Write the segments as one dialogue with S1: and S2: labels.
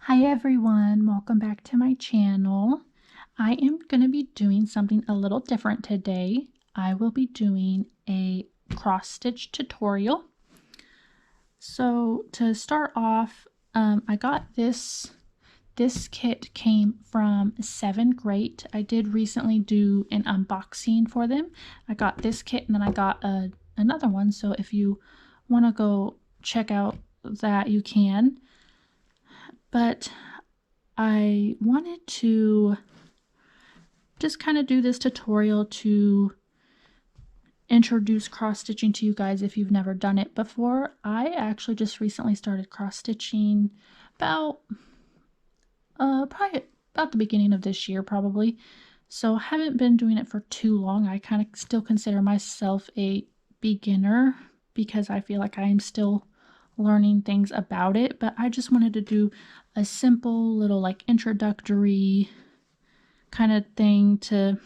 S1: Hi everyone, welcome back to my channel. I am going to be doing something a little different today. I will be doing a cross stitch tutorial. So to start off, I got this kit came from Sevengreat. I did recently do an unboxing for them. I got this kit and then I got another one, so if you want to go check out that, you can. But I wanted to just kind of do this tutorial to introduce cross stitching to you guys if you've never done it before. I actually just recently started cross stitching about probably about the beginning of this year probably. So I haven't been doing it for too long. I kind of still consider myself a beginner because I feel like I am still learning things about it, but I just wanted to do a simple little like introductory kind of thing to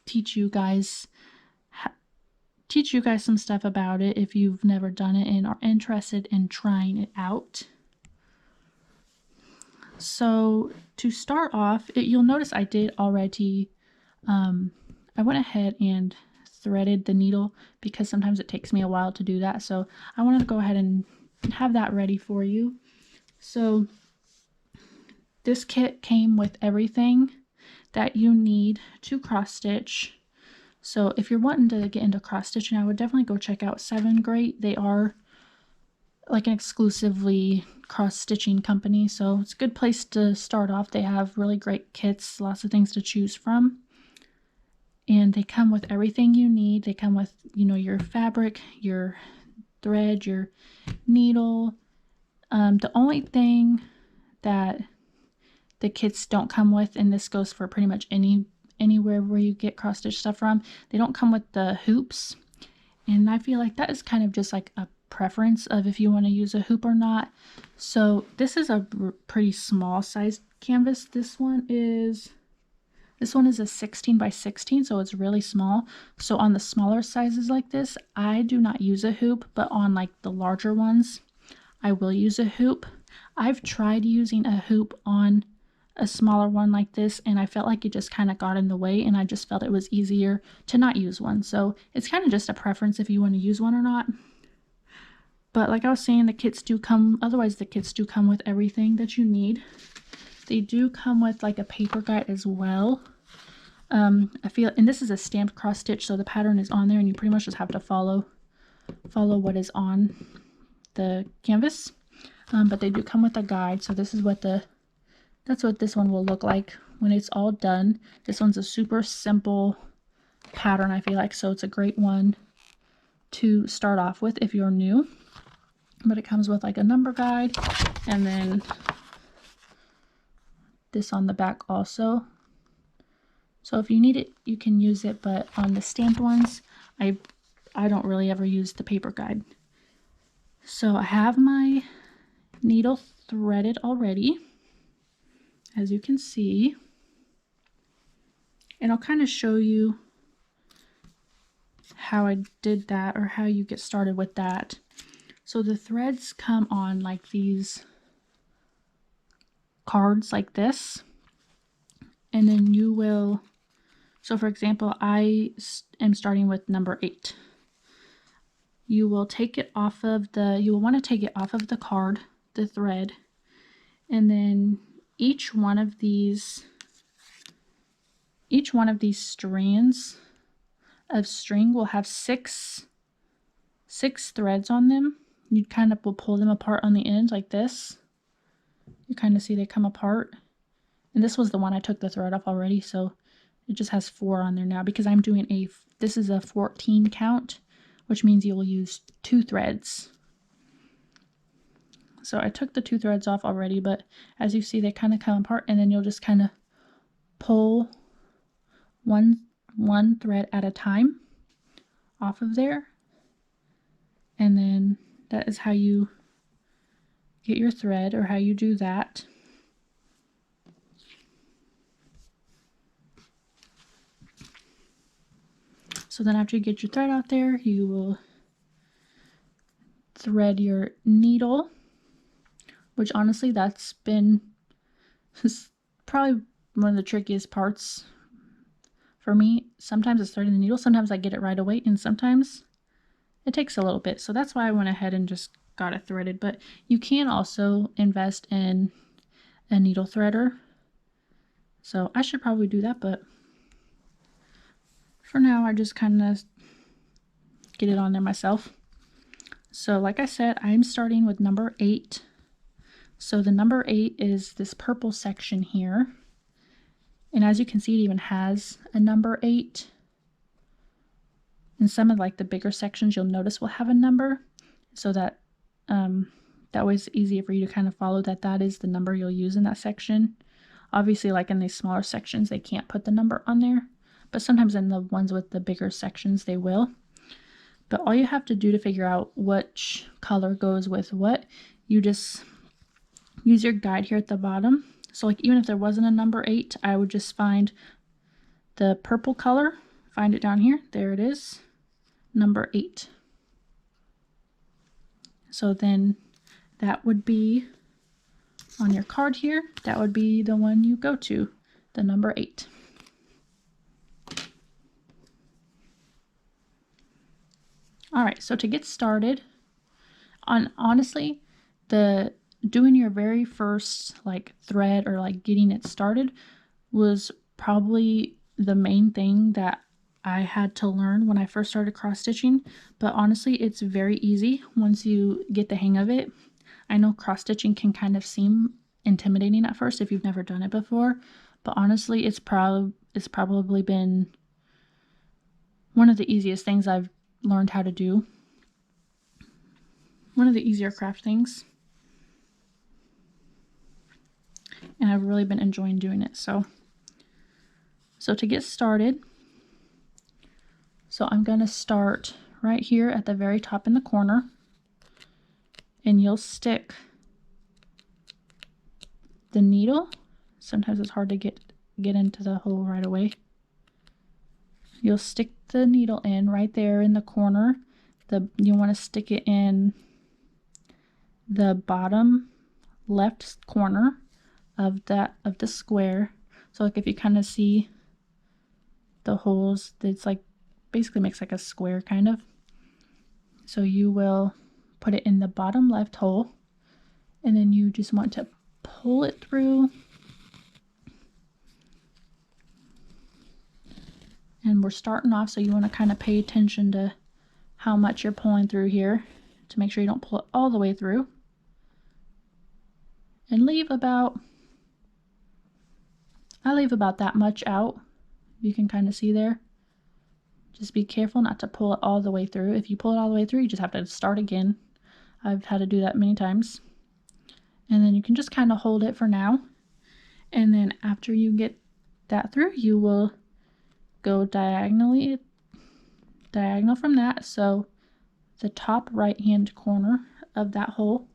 S1: teach you guys some stuff about it if you've never done it and are interested in trying it out. So to start off, you'll notice I did already, I went ahead and threaded the needle because sometimes it takes me a while to do that. So I wanted to go ahead and have that ready for you. So this kit came with everything that you need to cross stitch. So if you're wanting to get into cross stitching, I would definitely go check out Sevengreat. They are like an exclusively cross stitching company, so it's a good place to start off. They have really great kits, lots of things to choose from, and they come with everything you need. They come with, you know, your fabric, your thread, your needle. The only thing that the kits don't come with, and this goes for pretty much anywhere where you get cross stitch stuff from, they don't come with the hoops, and I feel like that is kind of just like a preference of if you want to use a hoop or not. So this is a pretty small size canvas. This one is a 16 by 16, so it's really small. So on the smaller sizes like this, I do not use a hoop, but on like the larger ones, I will use a hoop. I've tried using a hoop on a smaller one like this, and I felt like it just kind of got in the way, and I just felt it was easier to not use one. So it's kind of just a preference if you want to use one or not. But like I was saying, the kits do come with everything that you need. They do come with like a paper guide as well. I feel, and this is a stamped cross stitch, so the pattern is on there and you pretty much just have to follow what is on the canvas. But they do come with a guide, so this is what that's what this one will look like when it's all done. This one's a super simple pattern, I feel like, so it's a great one to start off with if you're new. But it comes with like a number guide, and then this on the back also. So if you need it, you can use it, but on the stamped ones, I don't really ever use the paper guide. So I have my needle threaded already, as you can see, and I'll kind of show you how I did that, or how you get started with that. So the threads come on like these cards like this, and then you will, so for example, I am starting with number 8. You will take it off of you will want to take it off of the card, the thread, and then each one of these strands of string will have six threads on them. You kind of will pull them apart on the end like this. You kind of see they come apart. And this was the one I took the thread off already, so it just has 4 on there now because I'm doing this is a 14 count, which means you will use 2 threads. So I took the 2 threads off already, but as you see, they kind of come apart, and then you'll just kind of pull one thread at a time off of there. And then that is how you get your thread, or how you do that. So then after you get your thread out there, you will thread your needle, which honestly, that's been This is probably one of the trickiest parts for me. Sometimes it's threading the needle, sometimes I get it right away, and sometimes it takes a little bit. So that's why I went ahead and just got it threaded. But you can also invest in a needle threader. So I should probably do that, but for now I just kind of get it on there myself. So like I said, I'm starting with number 8. So the number 8 is this purple section here. And as you can see, it even has a number 8. And some of like the bigger sections you'll notice will have a number, so that that way it's easier for you to kind of follow that is the number you'll use in that section. Obviously, like in these smaller sections, they can't put the number on there, but sometimes in the ones with the bigger sections, they will. But all you have to do to figure out which color goes with what, you just use your guide here at the bottom. So like even if there wasn't a number 8, I would just find the purple color, find it down here, there it is, number 8. So then that would be on your card here, that would be the one you go to, the number 8. All right, so to get started, honestly, doing your very first like thread or like getting it started was probably the main thing that I had to learn when I first started cross stitching. But honestly, it's very easy once you get the hang of it. I know cross stitching can kind of seem intimidating at first if you've never done it before, but honestly, it's probably been one of the easiest things I've learned how to do. One of the easier craft things. And I've really been enjoying doing it. So to get started, so I'm going to start right here at the very top in the corner, and you'll stick the needle. Sometimes it's hard to get into the hole right away. You'll stick the needle in right there in the corner. You want to stick it in the bottom left corner of the square. So like if you kind of see the holes, it's like basically makes like a square kind of. So you will put it in the bottom left hole, and then you just want to pull it through. And we're starting off, so you want to kind of pay attention to how much you're pulling through here to make sure you don't pull it all the way through. And I leave about that much out. You can kind of see there. Just be careful not to pull it all the way through. If you pull it all the way through, you just have to start again. I've had to do that many times. And then you can just kind of hold it for now. And then after you get that through, you will go diagonal from that. So the top right hand corner of that hole,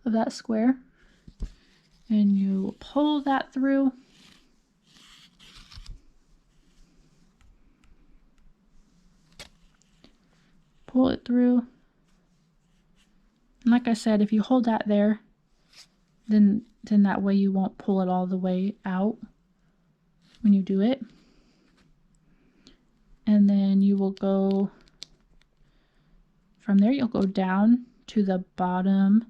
S1: of that square, and you pull that through. Pull it through. And like I said, if you hold that there, then that way you won't pull it all the way out when you do it. And then you will go from there, you'll go down to the bottom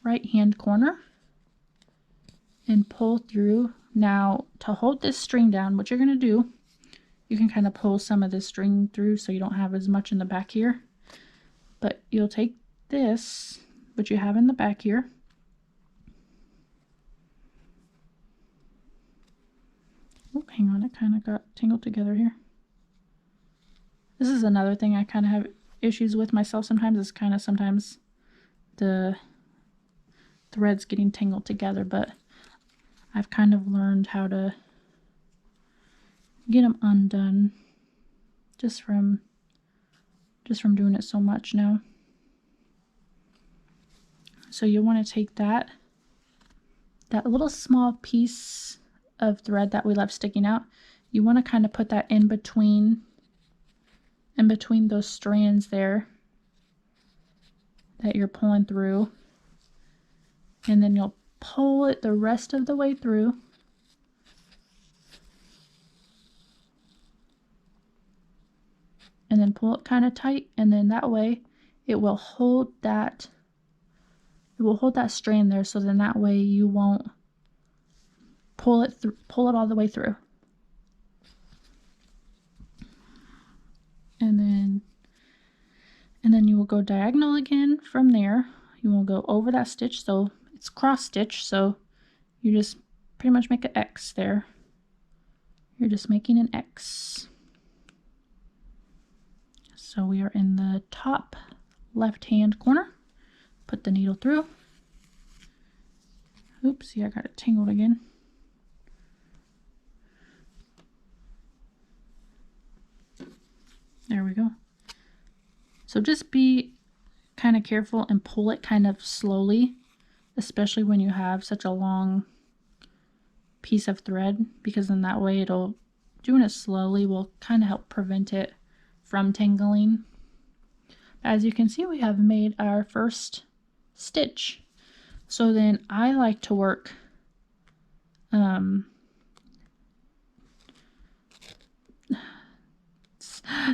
S1: right hand corner and pull through. Now to hold this string down, what you're going to do, you can kind of pull some of this string through so you don't have as much in the back here. But you'll take this, what you have in the back here, oh, hang on, it kind of got tangled together here. This is another thing I kind of have issues with myself sometimes, is kind of sometimes the threads getting tangled together, but I've kind of learned how to get them undone just from doing it so much now. So you want to take that little small piece of thread that we left sticking out, you want to kind of put that in between those strands there that you're pulling through, and then you'll pull it the rest of the way through. And then pull it kind of tight, and then that way it will hold that strand there, so then that way you won't pull it all the way through. And then you will go diagonal again from there. You will go over that stitch, so it's cross stitch, so you just pretty much make an X there. You're just making an X. So we are in the top left-hand corner. Put the needle through. Oops, see, I got it tangled again. There we go. So just be kind of careful and pull it kind of slowly, especially when you have such a long piece of thread, because then that way doing it slowly will kind of help prevent it from tangling. As you can see, we have made our first stitch. So then I like to work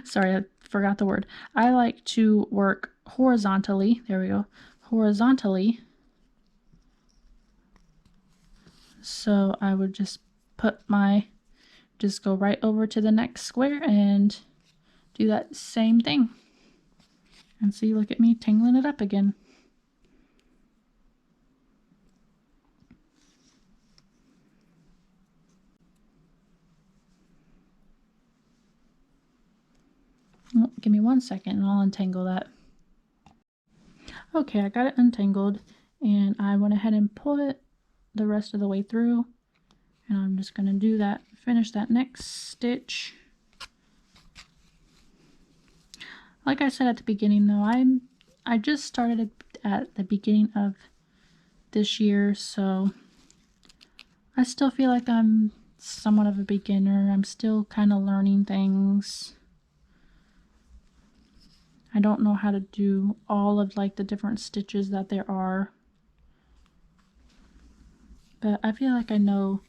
S1: sorry, I forgot the word. I like to work horizontally. There we go. Horizontally. So I would just go right over to the next square and do that same thing. And see, look at me tangling it up again. Oh, give me 1 second and I'll untangle that. Okay, I got it untangled, and I went ahead and pulled it the rest of the way through, and I'm just going to do that, finish that next stitch. Like I said at the beginning though, I just started at the beginning of this year, so I still feel like I'm somewhat of a beginner. I'm still kind of learning things. I don't know how to do all of like the different stitches that there are, but I feel like I know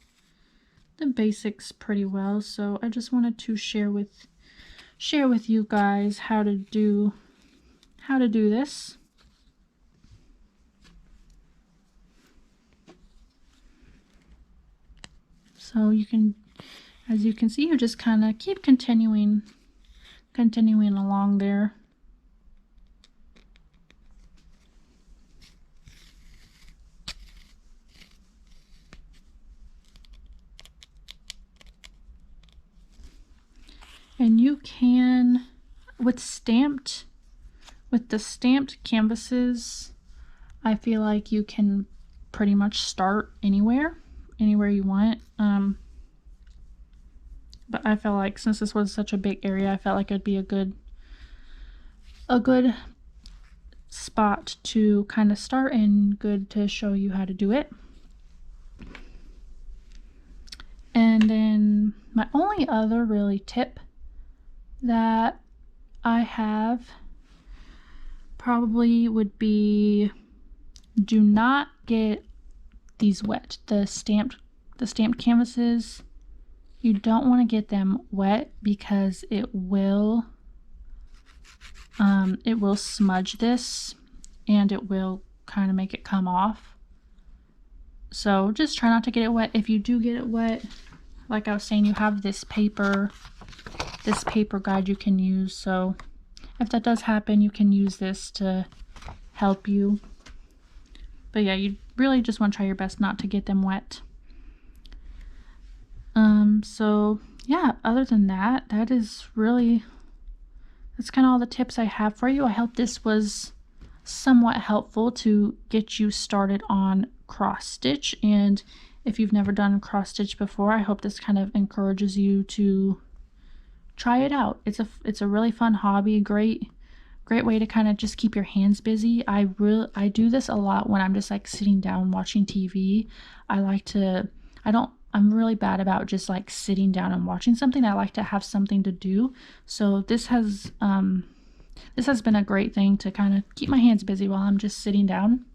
S1: the basics pretty well, so I just wanted to share with you guys how to do this. So you can, as you can see, you just kind of keep continuing along there. And you can, with the stamped canvases, I feel like you can pretty much start anywhere you want. But I felt like since this was such a big area, I felt like it'd be a good spot to kind of start, and good to show you how to do it. And then my only other really tip that I have probably would be, do not get these wet. The stamped canvases, you don't want to get them wet because it will smudge this, and it will kind of make it come off. So just try not to get it wet. If you do get it wet, like I was saying, you have this paper guide you can use, so if that does happen, you can use this to help you. But yeah, you really just want to try your best not to get them wet. So yeah, other than that, that's kind of all the tips I have for you. I hope this was somewhat helpful to get you started on cross stitch, and if you've never done cross stitch before, I hope this kind of encourages you to try it out. It's a really fun hobby, great way to kind of just keep your hands busy. I do this a lot when I'm just like sitting down watching TV. I'm really bad about just like sitting down and watching something. I like to have something to do. So this has been a great thing to kind of keep my hands busy while I'm just sitting down.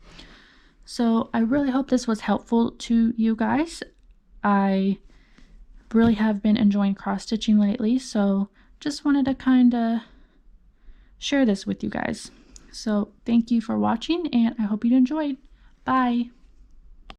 S1: So I really hope this was helpful to you guys. I really have been enjoying cross stitching lately, so just wanted to kind of share this with you guys. So thank you for watching, and I hope you enjoyed. Bye.